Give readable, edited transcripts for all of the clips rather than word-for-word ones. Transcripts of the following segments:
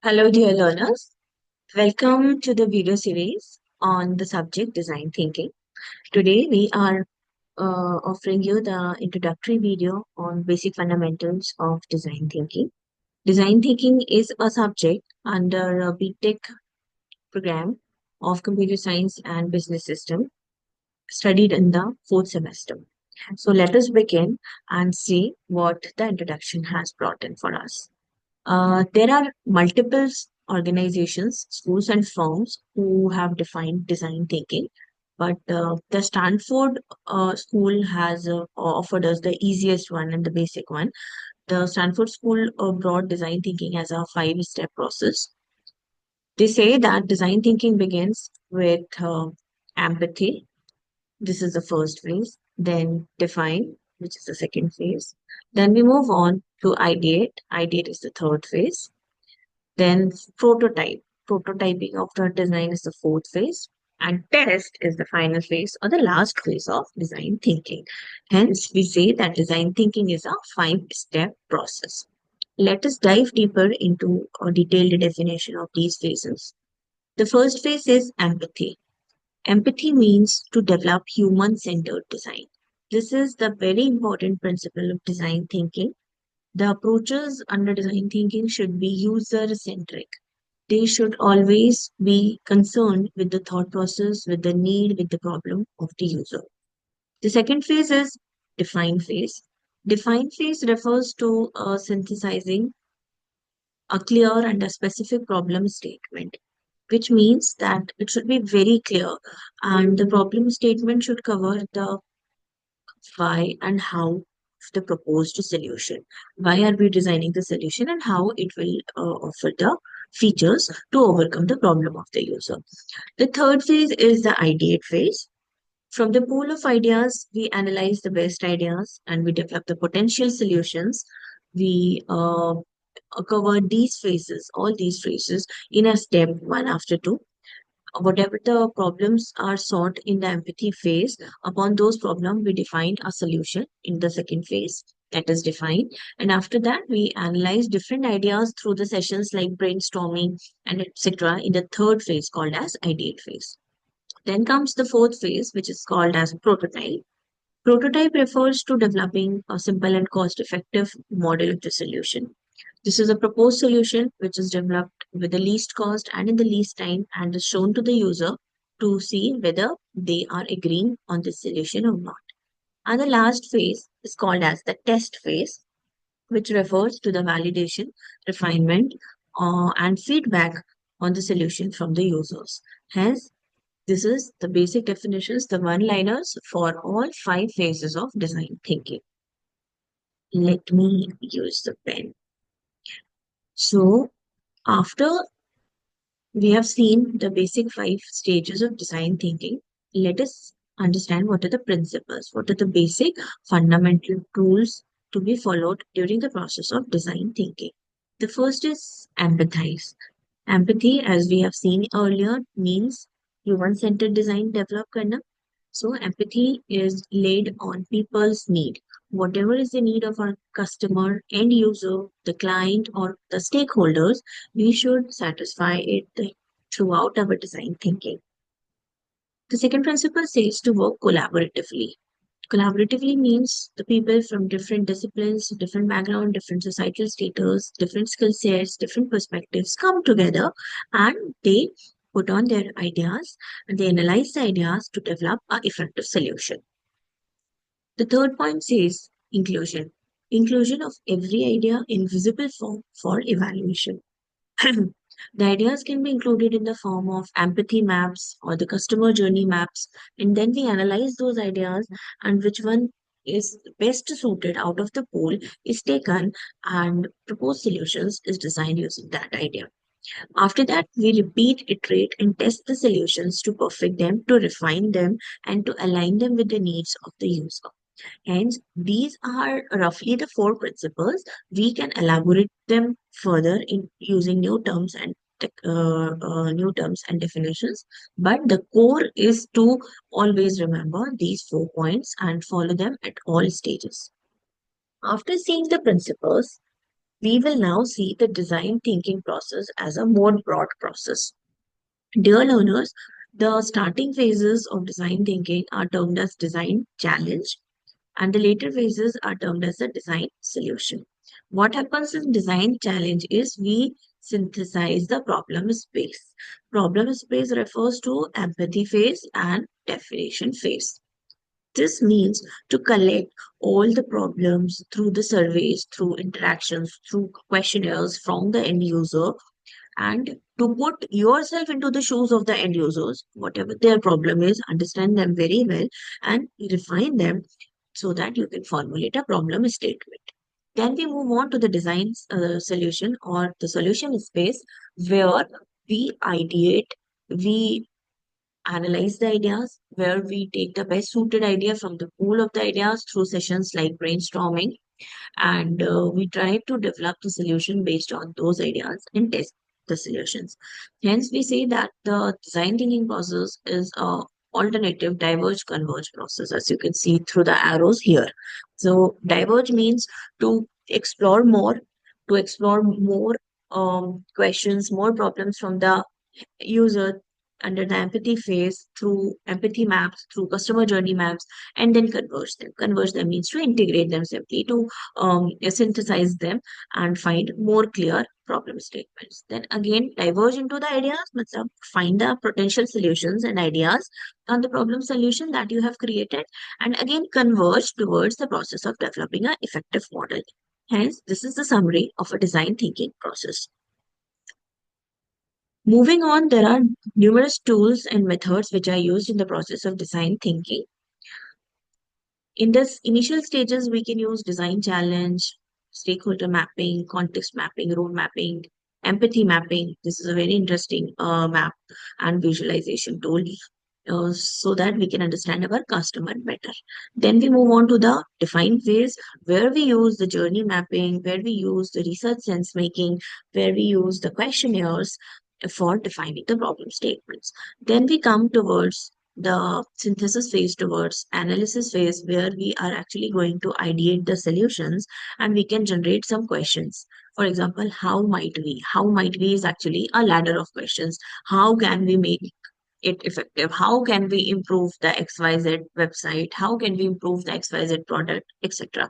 Hello, dear learners. Welcome to the video series on the subject design thinking. Today, we are offering you the introductory video on basic fundamentals of design thinking. Design thinking is a subject under a BTech program of computer science and business system studied in the fourth semester. So, let us begin and see what the introduction has brought in for us. There are multiple organizations, schools, and firms who have defined design thinking, but the Stanford school has offered us the easiest one and the basic one. The Stanford school brought design thinking as a five-step process. They say that design thinking begins with empathy. This is the first phase. Then define, which is the second phase. Then we move on to ideate. Ideate is the third phase. Then prototype. Prototyping of the design is the fourth phase. And test is the final phase or the last phase of design thinking. Hence, we say that design thinking is a five-step process. Let us dive deeper into a detailed definition of these phases. The first phase is empathy. Empathy means to develop human-centered design. This is the very important principle of design thinking. The approaches under design thinking should be user-centric. They should always be concerned with the thought process, with the need, with the problem of the user. The second phase is define phase. Define phase refers to synthesizing a clear and a specific problem statement, which means that it should be very clear and the problem statement should cover the why and how of the proposed solution. Why are we designing the solution and how it will offer the features to overcome the problem of the user. The third phase is the ideate phase. From the pool of ideas, we analyze the best ideas and we develop the potential solutions. We cover these phases, all these phases in a step one after two. Whatever the problems are sought in the empathy phase, upon those problems, we define a solution in the second phase, that is define. And after that, we analyze different ideas through the sessions like brainstorming and etc. in the third phase called as ideate phase. Then comes the fourth phase, which is called as prototype. Prototype refers to developing a simple and cost-effective model of the solution. This is a proposed solution which is developed with the least cost and in the least time and is shown to the user to see whether they are agreeing on this solution or not. And the last phase is called as the test phase, which refers to the validation, refinement, and feedback on the solution from the users. Hence, this is the basic definitions, the one-liners for all five phases of design thinking. Let me use the pen. So, after we have seen the basic five stages of design thinking. Let us understand what are the principles, what are the basic fundamental rules to be followed during the process of design thinking. The first is empathize. Empathy, as we have seen earlier, means human-centered design develop karna. So empathy is laid on people's need. Whatever is the need of our customer, end user, the client, or the stakeholders, we should satisfy it throughout our design thinking. The second principle says to work collaboratively. Collaboratively means the people from different disciplines, different background, different societal status, different skill sets, different perspectives come together and they put on their ideas and they analyze the ideas to develop a effective solution. The third point says inclusion. Inclusion of every idea in visible form for evaluation. The ideas can be included in the form of empathy maps or the customer journey maps, and then we analyze those ideas and which one is best suited out of the pool is taken and proposed solutions is designed using that idea. After that, we repeat, iterate, and test the solutions to perfect them, to refine them, and to align them with the needs of the user. Hence, these are roughly the four principles. We can elaborate them further in using new terms and definitions. But the core is to always remember these 4 points and follow them at all stages. After seeing the principles, We will now see the design thinking process as a more broad process. Dear learners, the starting phases of design thinking are termed as design challenge, and the later phases are termed as the design solution. What happens in design challenge is we synthesize the problem space. Problem space refers to empathy phase and definition phase. This means to collect all the problems through the surveys, through interactions, through questionnaires from the end user, and to put yourself into the shoes of the end users, whatever their problem is, understand them very well and refine them so that you can formulate a problem statement. Then we move on to the design solution or the solution space where we ideate, we analyze the ideas, where we take the best suited idea from the pool of the ideas through sessions like brainstorming, and we try to develop the solution based on those ideas and test the solutions. Hence, we say that the design thinking process is a alternative diverge converge process, as you can see through the arrows here. So, diverge means to explore more, to explore more questions, more problems from the user under the empathy phase through empathy maps, through customer journey maps, and then converge them. Converge them means to integrate them simply, to synthesize them and find more clear problem statements. Then again, diverge into the ideas, matlab, find the potential solutions and ideas on the problem solution that you have created, and again converge towards the process of developing an effective model. Hence, this is the summary of a design thinking process. Moving on, there are numerous tools and methods which are used in the process of design thinking. In this initial stages, we can use design challenge, stakeholder mapping, context mapping, role mapping, empathy mapping. This is a very interesting map and visualization tool so that we can understand our customer better. Then we move on to the define phase where we use the journey mapping, where we use the research sense making, where we use the questionnaires for defining the problem statements. Then we come towards the synthesis phase, towards analysis phase, where we are actually going to ideate the solutions and we can generate some questions. For example, how might we? How might we is actually a ladder of questions. How can we make it effective? How can we improve the XYZ website? How can we improve the XYZ product, etc.?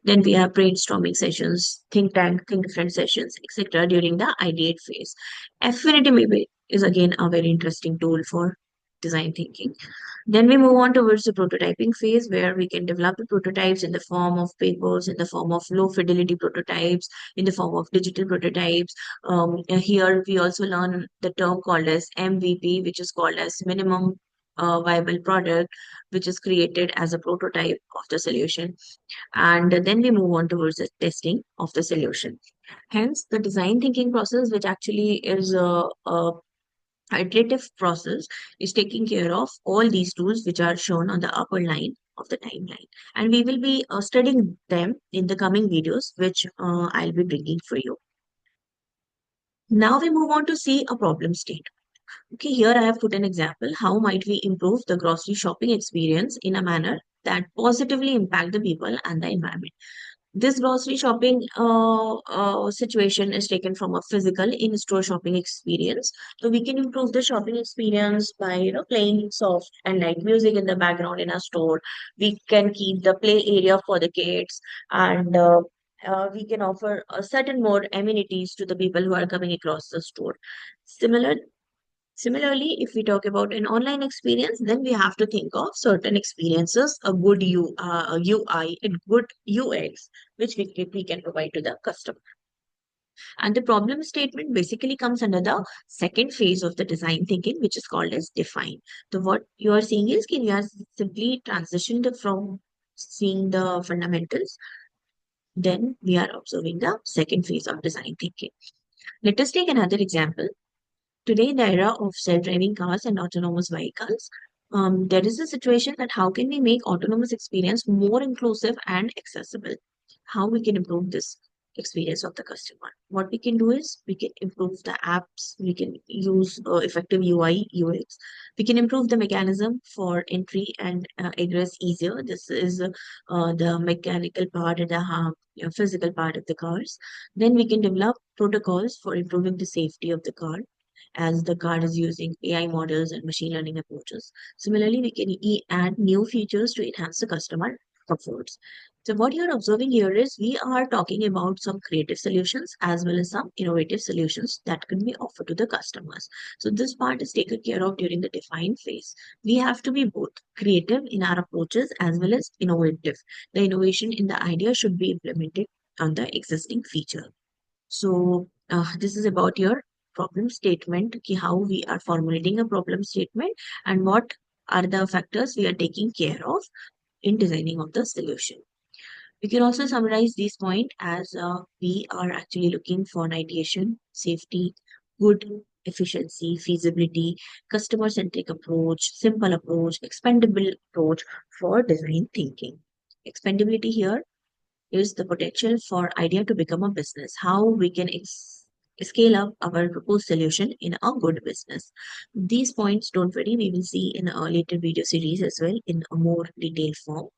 Then we have brainstorming sessions, think tank, think different sessions, etc. during the ideate phase. Affinity maybe is again a very interesting tool for design thinking. Then we move on towards the prototyping phase where we can develop the prototypes in the form of papers, in the form of low fidelity prototypes, in the form of digital prototypes. Here we also learn the term called as MVP, which is called as minimum viable product, which is created as a prototype of the solution. And then we move on towards the testing of the solution. Hence, the design thinking process, which actually is a iterative process, is taking care of all these tools which are shown on the upper line of the timeline. And we will be studying them in the coming videos, which I'll be bringing for you. Now we move on to see a problem state. Okay, here I have put an example. How might we improve the grocery shopping experience in a manner that positively impact the people and the environment? This grocery shopping situation is taken from a physical in-store shopping experience. So we can improve the shopping experience by playing soft and light music in the background in a store. We can keep the play area for the kids, and we can offer a certain more amenities to the people who are coming across the store. Similar Similarly, if we talk about an online experience, then we have to think of certain experiences, a good UI, and good UX, which we can provide to the customer. And the problem statement basically comes under the second phase of the design thinking, which is called as define. So what you are seeing is we are simply transitioned from seeing the fundamentals, then we are observing the second phase of design thinking. Let us take another example. Today, in the era of self-driving cars and autonomous vehicles, there is a situation that how can we make autonomous experience more inclusive and accessible? How we can improve this? experience of the customer. What we can do is we can improve the apps, we can use effective UI, UX, we can improve the mechanism for entry and egress easier. This is the mechanical part and the physical part of the cars. Then we can develop protocols for improving the safety of the car as the car is using AI models and machine learning approaches. Similarly, we can add new features to enhance the customer comforts. So what you're observing here is we are talking about some creative solutions as well as some innovative solutions that can be offered to the customers. So this part is taken care of during the define phase. We have to be both creative in our approaches as well as innovative. The innovation in the idea should be implemented on the existing feature. So this is about your problem statement, ki how we are formulating a problem statement and what are the factors we are taking care of in designing of the solution. We can also summarize these points as we are actually looking for ideation, safety, good efficiency, feasibility, customer-centric approach, simple approach, expandable approach for design thinking. Expandability here is the potential for idea to become a business, how we can scale up our proposed solution in a good business. These points, don't worry, we will see in a later video series as well in a more detailed form.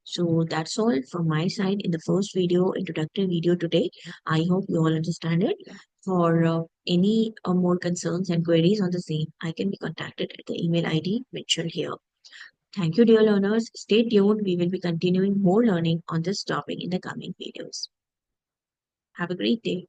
So that's all from my side in the first video, introductory video today. I hope you all understand it. For any more concerns and queries on the same, I can be contacted at the email ID mentioned here. Thank you, dear learners. Stay tuned. We will be continuing more learning on this topic in the coming videos. Have a great day.